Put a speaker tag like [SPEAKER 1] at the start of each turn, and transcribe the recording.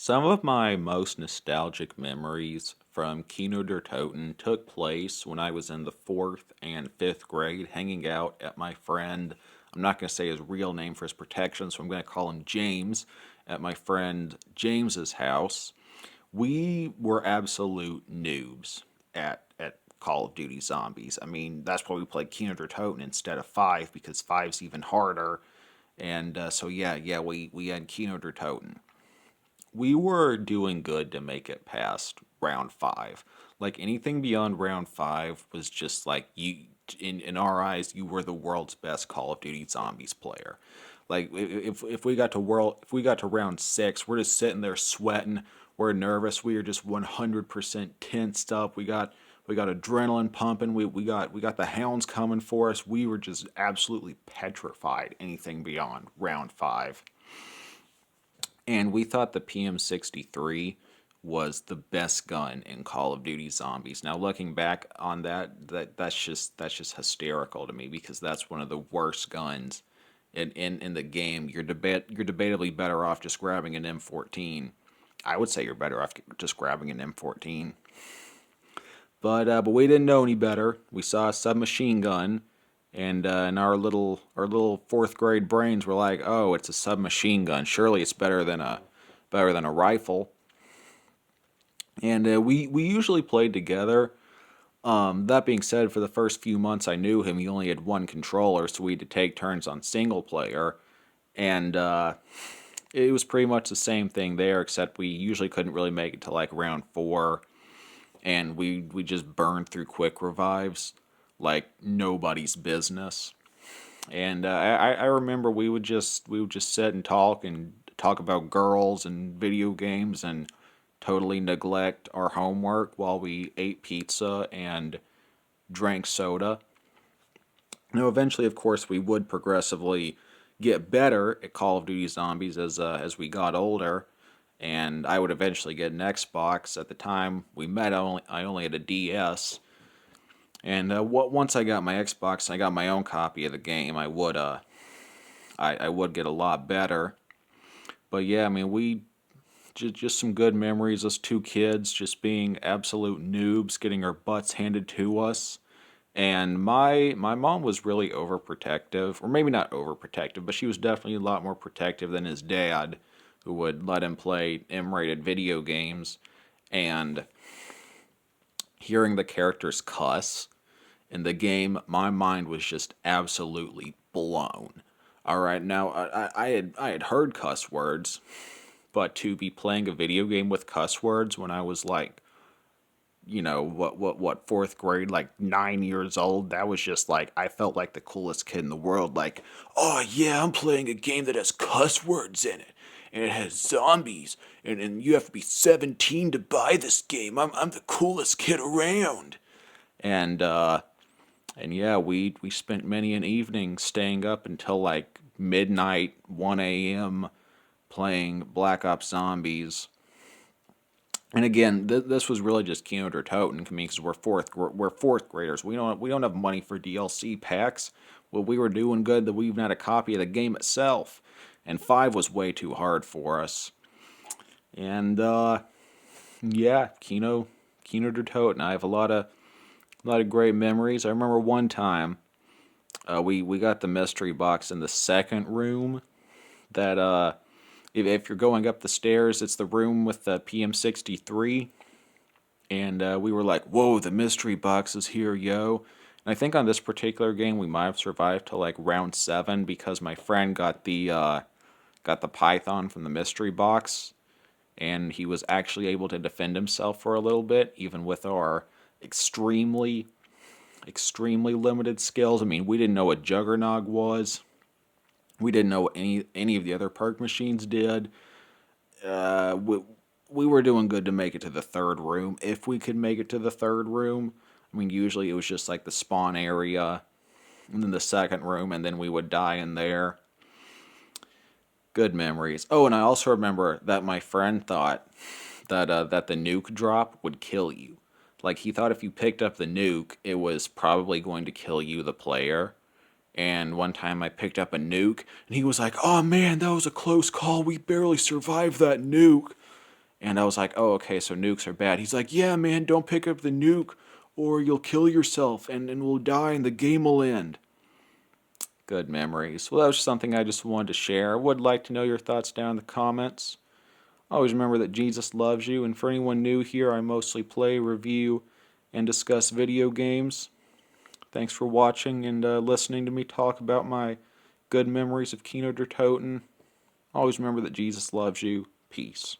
[SPEAKER 1] Some of my most nostalgic memories from Kino Der Toten took place when I was in the fourth and fifth grade, hanging out at my friend. I'm not going to say his real name for his protection, so I'm going to call him James, at my friend James's house. We were absolute noobs at Call of Duty Zombies. I mean, that's why we played Kino Der Toten instead of 5, because five's even harder. And we had Kino Der Toten. We were doing good to make it past round 5. Like anything beyond round 5 was just like you in our eyes you were the world's best Call of Duty Zombies player. Like if we got to round 6, we're just sitting there sweating, we're nervous, we are just 100% tensed up. We got adrenaline pumping. We got the hounds coming for us. We were just absolutely petrified anything beyond round 5. And we thought the PM63 was the best gun in Call of Duty Zombies. Now looking back on that's just hysterical to me, because that's one of the worst guns in the game. You're debatably better off just grabbing an M14. I would say you're better off just grabbing an M14. But we didn't know any better. We saw a submachine gun, and our little fourth grade brains were like, "Oh, it's a submachine gun. Surely it's better than a rifle." And we usually played together. That being said, for the first few months I knew him, he only had one controller, so we had to take turns on single player, and it was pretty much the same thing there, except we usually couldn't really make it to like round 4, and we just burned through quick revives like nobody's business. And I remember we would just sit and talk about girls and video games and totally neglect our homework while we ate pizza and drank soda. Now, eventually, of course, we would progressively get better at Call of Duty Zombies as we got older, and I would eventually get an Xbox. At the time we met, I only had a DS, and once I got my Xbox, I got my own copy of the game. I would get a lot better. But yeah, I mean, we just some good memories. Us two kids just being absolute noobs, getting our butts handed to us. And my mom was really overprotective, or maybe not overprotective, but she was definitely a lot more protective than his dad, who would let him play M-rated video games. And hearing the characters cuss in the game, my mind was just absolutely blown. All right, now I had heard cuss words, but to be playing a video game with cuss words when I was like, what fourth grade, like 9 years old, that was just like, I felt like the coolest kid in the world. Like, oh yeah, I'm playing a game that has cuss words in it, and it has zombies, and you have to be 17 to buy this game. I'm the coolest kid around. And yeah, we spent many an evening staying up until like midnight, 1 a.m. playing Black Ops Zombies. And again, this was really just Kino Der Toten, I mean, because we're fourth graders. We don't have money for DLC packs. Well, we were doing good that we even had a copy of the game itself, and 5 was way too hard for us. And yeah, Kino Der Toten. I have a lot of great memories. I remember one time we got the mystery box in the second room. That if you're going up the stairs, it's the room with the PM63. And we were like, "Whoa, the mystery box is here, yo!" And I think on this particular game we might have survived to like round 7, because my friend got the python from the mystery box, and he was actually able to defend himself for a little bit, even with our extremely extremely limited skills. I mean, we didn't know what Juggernog was. We didn't know what any of the other perk machines did. We were doing good to make it to the third room, if we could make it to the third room. I mean, usually it was just like the spawn area, and then the second room, and then we would die in there. Good memories. Oh, and I also remember that my friend thought that the nuke drop would kill you. Like, he thought if you picked up the nuke, it was probably going to kill you, the player. And one time I picked up a nuke, and he was like, "Oh man, that was a close call. We barely survived that nuke." And I was like, oh, okay, so nukes are bad. He's like, yeah, man, don't pick up the nuke or you'll kill yourself and we'll die and the game will end. Good memories. Well, that was something I just wanted to share. I would like to know your thoughts down in the comments. Always remember that Jesus loves you, and for anyone new here, I mostly play, review, and discuss video games. Thanks for watching and listening to me talk about my good memories of Kino Der Toten. Always remember that Jesus loves you. Peace.